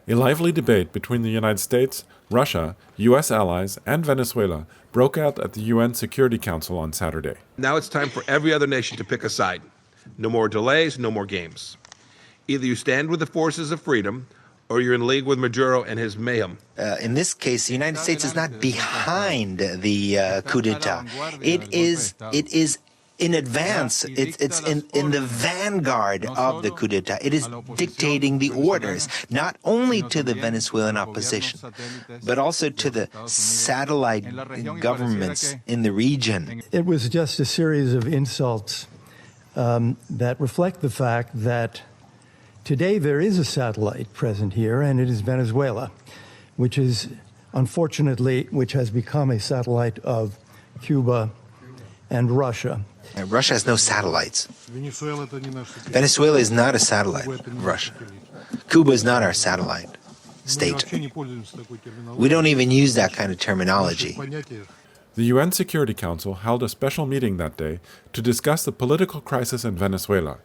A lively debate between the United States, Russia, U.S. allies, and Venezuela broke out at the UN Security Council on Saturday. Now it's time for every other nation to pick a side. No more delays, no more games. Either you stand with the forces of freedom, or you're in league with Maduro and his mayhem. In this case, the United States is not behind the coup d'etat. It is in advance. It's in the vanguard of the coup d'etat. It is dictating the orders, not only to the Venezuelan opposition, but also to the satellite governments in the region. It was just a series of insults that reflect the fact that today there is a satellite present here, and it is Venezuela, which has become a satellite of Cuba and Russia. And Russia has no satellites. Venezuela is not a satellite of Russia. Cuba is not our satellite state. We don't even use that kind of terminology. The UN Security Council held a special meeting that day to discuss the political crisis in Venezuela.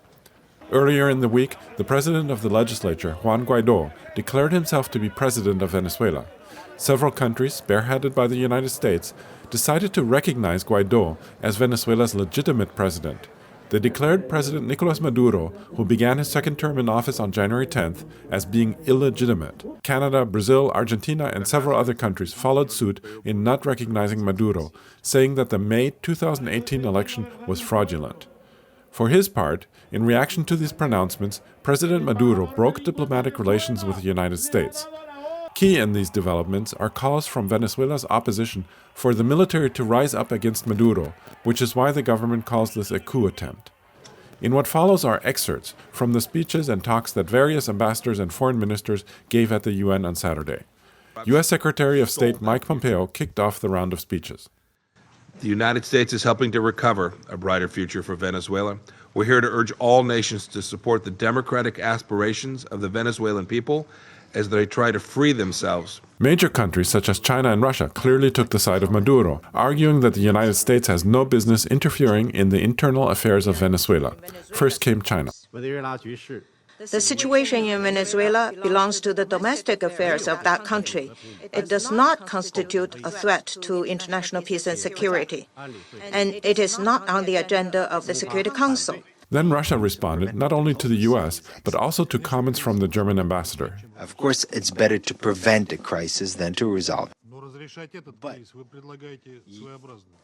Earlier in the week, the president of the legislature, Juan Guaidó, declared himself to be president of Venezuela. Several countries, spearheaded by the United States, decided to recognize Guaidó as Venezuela's legitimate president. They declared President Nicolas Maduro, who began his second term in office on January 10th, as being illegitimate. Canada, Brazil, Argentina, and several other countries followed suit in not recognizing Maduro, saying that the May 2018 election was fraudulent. For his part, in reaction to these pronouncements, President Maduro broke diplomatic relations with the United States. Key in these developments are calls from Venezuela's opposition for the military to rise up against Maduro, which is why the government calls this a coup attempt. In what follows are excerpts from the speeches and talks that various ambassadors and foreign ministers gave at the UN on Saturday. U.S. Secretary of State Mike Pompeo kicked off the round of speeches. The United States is helping to recover a brighter future for Venezuela. We're here to urge all nations to support the democratic aspirations of the Venezuelan people as they try to free themselves. Major countries such as China and Russia clearly took the side of Maduro, arguing that the United States has no business interfering in the internal affairs of Venezuela. First came China. The situation in Venezuela belongs to the domestic affairs of that country. It does not constitute a threat to international peace and security, and it is not on the agenda of the Security Council. Then Russia responded not only to the U.S., but also to comments from the German ambassador. Of course, it's better to prevent a crisis than to resolve it. But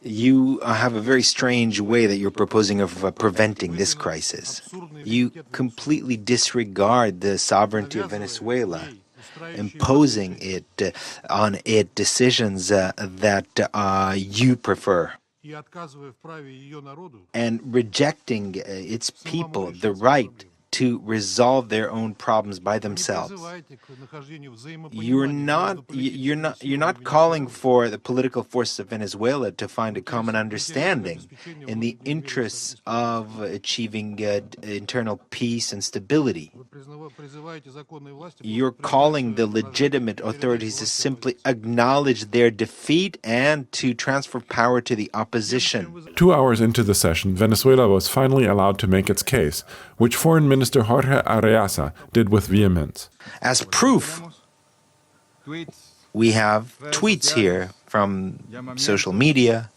you have a very strange way that you're proposing of preventing this crisis. You completely disregard the sovereignty of Venezuela, imposing it on it decisions that you prefer, and rejecting its people the right to resolve their own problems by themselves. You're not calling for the political forces of Venezuela to find a common understanding in the interests of achieving internal peace and stability. You're calling the legitimate authorities to simply acknowledge their defeat and to transfer power to the opposition. 2 hours into the session, Venezuela was finally allowed to make its case, which Foreign Minister Jorge Arreaza did with vehemence. As proof, we have tweets here from social media.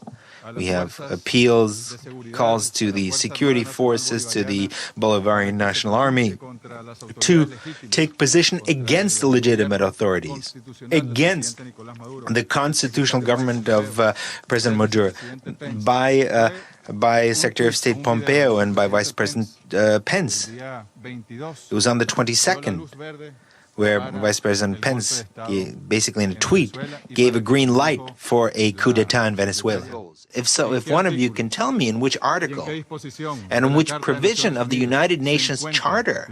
We have appeals, calls to the security forces, to the Bolivarian National Army to take position against the legitimate authorities, against the constitutional government of President Maduro, by Secretary of State Pompeo and by Vice President Pence. It was on the 22nd where Vice President Pence, basically in a tweet, gave a green light for a coup d'etat in Venezuela. If one of you can tell me in which article and in which provision of the United Nations Charter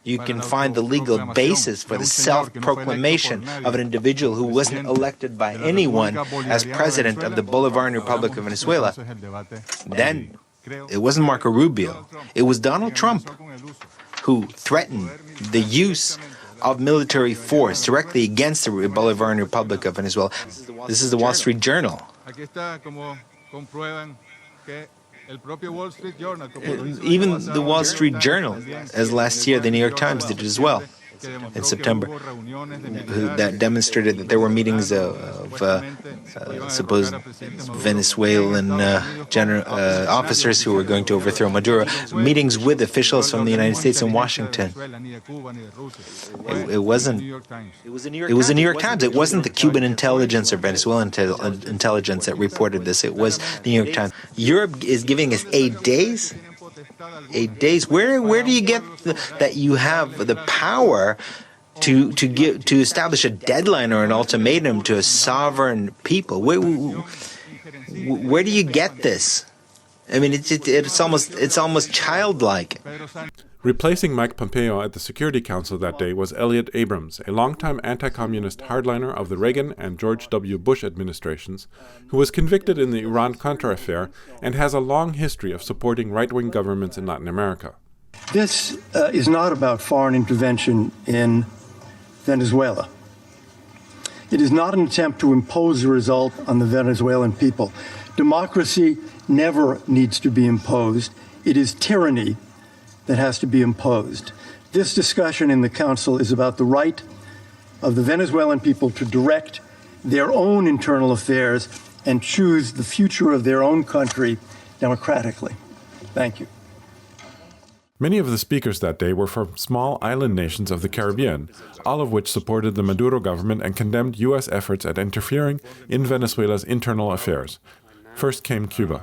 you can find the legal basis for the self-proclamation of an individual who wasn't elected by anyone as president of the Bolivarian Republic of Venezuela, then it wasn't Marco Rubio, it was Donald Trump who threatened the use of military force directly against the Bolivarian Republic of Venezuela. This is the Wall Street Journal. Even the Wall Street Journal, as last year the New York Times did it as well. in September that demonstrated that there were meetings of supposed Venezuelan officers who were going to overthrow Maduro, meetings with officials from the United States in Washington. It was the New York Times. It wasn't the Cuban intelligence or Venezuelan intelligence that reported this. It was the New York Times. Europe is giving us 8 days? 8 days? Where do you get that you have the power to establish a deadline or an ultimatum to a sovereign people? Where do you get this? I mean, it's almost childlike. Replacing Mike Pompeo at the Security Council that day was Elliott Abrams, a longtime anti-communist hardliner of the Reagan and George W. Bush administrations, who was convicted in the Iran-Contra affair and has a long history of supporting right-wing governments in Latin America. This is not about foreign intervention in Venezuela. It is not an attempt to impose a result on the Venezuelan people. Democracy never needs to be imposed. It is tyranny that has to be imposed. This discussion in the Council is about the right of the Venezuelan people to direct their own internal affairs and choose the future of their own country democratically. Thank you. Many of the speakers that day were from small island nations of the Caribbean, all of which supported the Maduro government and condemned U.S. efforts at interfering in Venezuela's internal affairs. First came Cuba.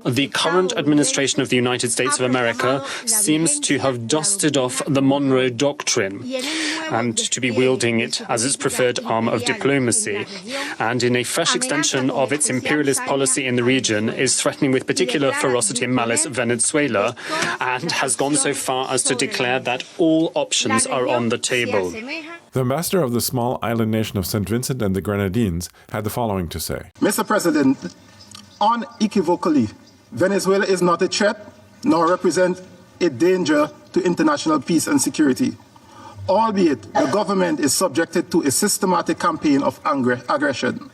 The current administration of the United States of America seems to have dusted off the Monroe Doctrine and to be wielding it as its preferred arm of diplomacy, and in a fresh extension of its imperialist policy in the region is threatening with particular ferocity and malice Venezuela, and has gone so far as to declare that all options are on the table. The ambassador of the small island nation of St. Vincent and the Grenadines had the following to say. Mr. President, unequivocally, Venezuela is not a threat nor represents a danger to international peace and security, albeit the government is subjected to a systematic campaign of aggression.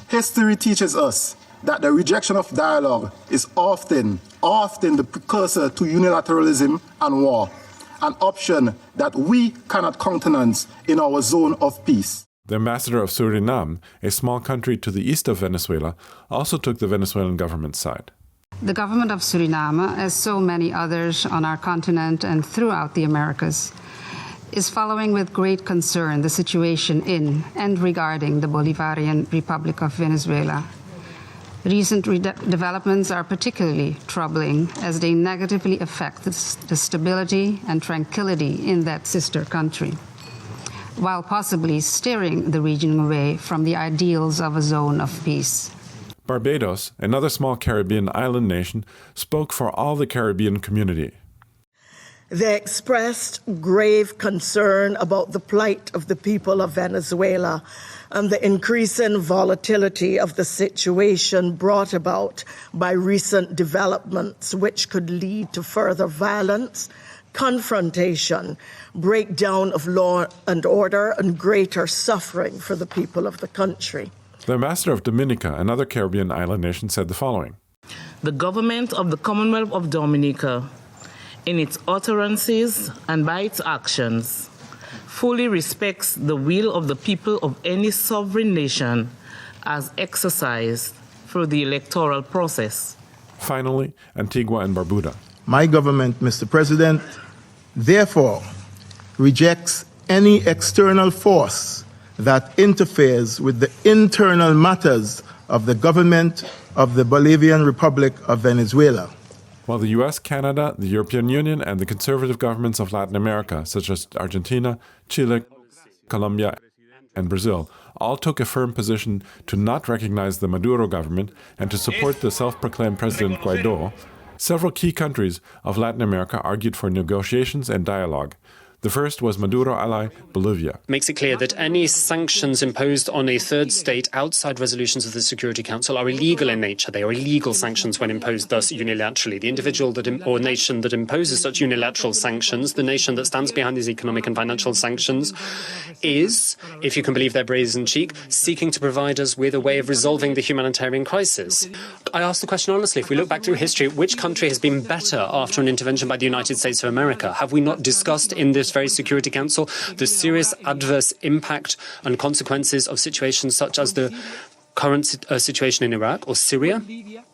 History teaches us that the rejection of dialogue is often the precursor to unilateralism and war, an option that we cannot countenance in our zone of peace. The ambassador of Suriname, a small country to the east of Venezuela, also took the Venezuelan government's side. The government of Suriname, as so many others on our continent and throughout the Americas, is following with great concern the situation in and regarding the Bolivarian Republic of Venezuela. Recent developments are particularly troubling as they negatively affect the stability and tranquility in that sister country, while possibly steering the region away from the ideals of a zone of peace. Barbados, another small Caribbean island nation, spoke for all the Caribbean community. They expressed grave concern about the plight of the people of Venezuela and the increasing volatility of the situation brought about by recent developments, which could lead to further violence, confrontation, breakdown of law and order, and greater suffering for the people of the country. The ambassador of Dominica, another Caribbean island nation, said the following. The government of the Commonwealth of Dominica, in its utterances and by its actions, fully respects the will of the people of any sovereign nation as exercised through the electoral process. Finally, Antigua and Barbuda. My government, Mr. President, therefore rejects any external force that interferes with the internal matters of the government of the Bolivarian Republic of Venezuela. While the U.S., Canada, the European Union, and the conservative governments of Latin America, such as Argentina, Chile, Colombia, and Brazil, all took a firm position to not recognize the Maduro government and to support the self-proclaimed President Guaidó, several key countries of Latin America argued for negotiations and dialogue. The first was Maduro ally Bolivia. Makes it clear that any sanctions imposed on a third state outside resolutions of the Security Council are illegal in nature. They are illegal sanctions when imposed thus unilaterally. The individual or nation that imposes such unilateral sanctions, the nation that stands behind these economic and financial sanctions, is, if you can believe their brazen cheek, seeking to provide us with a way of resolving the humanitarian crisis. I ask the question honestly, if we look back through history, which country has been better after an intervention by the United States of America? Have we not discussed in this very Security Council the serious adverse impact and consequences of situations such as the current situation in Iraq or Syria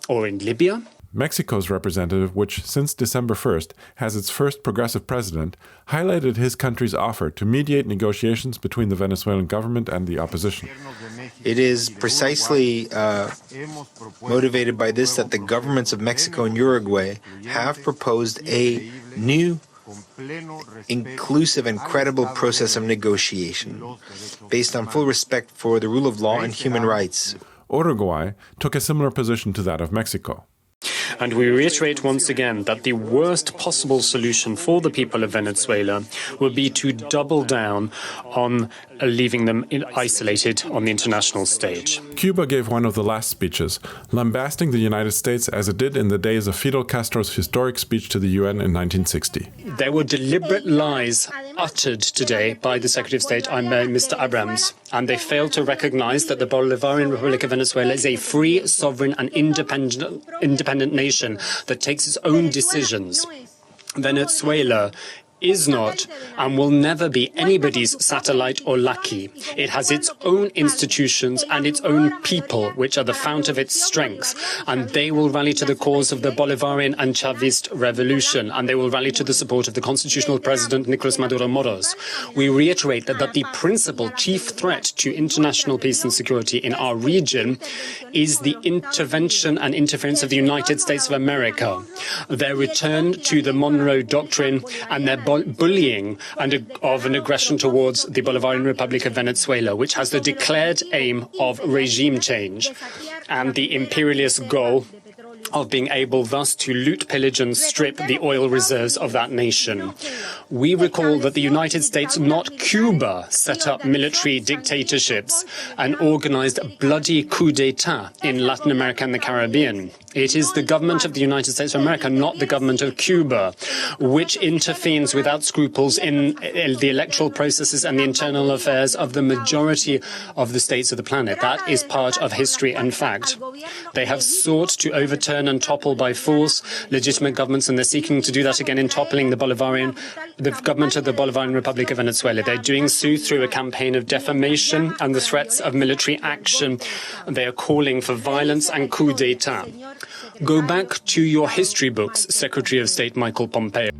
or in Libya? Mexico's representative, which since December 1st has its first progressive president, highlighted his country's offer to mediate negotiations between the Venezuelan government and the opposition. It is precisely motivated by this that the governments of Mexico and Uruguay have proposed a new, inclusive and credible process of negotiation based on full respect for the rule of law and human rights. Uruguay took a similar position to that of Mexico. And we reiterate once again that the worst possible solution for the people of Venezuela would be to double down on leaving them isolated on the international stage. Cuba gave one of the last speeches, lambasting the United States as it did in the days of Fidel Castro's historic speech to the UN in 1960. There were deliberate lies uttered today by the Secretary of State, Mr. Abrams, and they failed to recognize that the Bolivarian Republic of Venezuela is a free, sovereign and independent nation that takes its own decisions. Venezuela is not and will never be anybody's satellite or lackey. It has its own institutions and its own people, which are the fount of its strength, and they will rally to the cause of the Bolivarian and Chavist revolution, and they will rally to the support of the constitutional president Nicolas Maduro Moros. We reiterate that the principal chief threat to international peace and security in our region is the intervention and interference of the United States of America, their return to the Monroe Doctrine and their bullying of an aggression towards the Bolivarian Republic of Venezuela, which has the declared aim of regime change and the imperialist goal of being able thus to loot, pillage and strip the oil reserves of that nation. We recall that the United States, not Cuba, set up military dictatorships and organized bloody coup d'etat in Latin America and the Caribbean. It is the government of the United States of America, not the government of Cuba, which intervenes without scruples in the electoral processes and the internal affairs of the majority of the states of the planet. That is part of history and fact. They have sought to overturn and topple by force legitimate governments, and they're seeking to do that again in toppling the government of the Bolivarian Republic of Venezuela. They're doing so through a campaign of defamation and the threats of military action. They are calling for violence and coup d'etat. Go back to your history books, Secretary of State Michael Pompeo.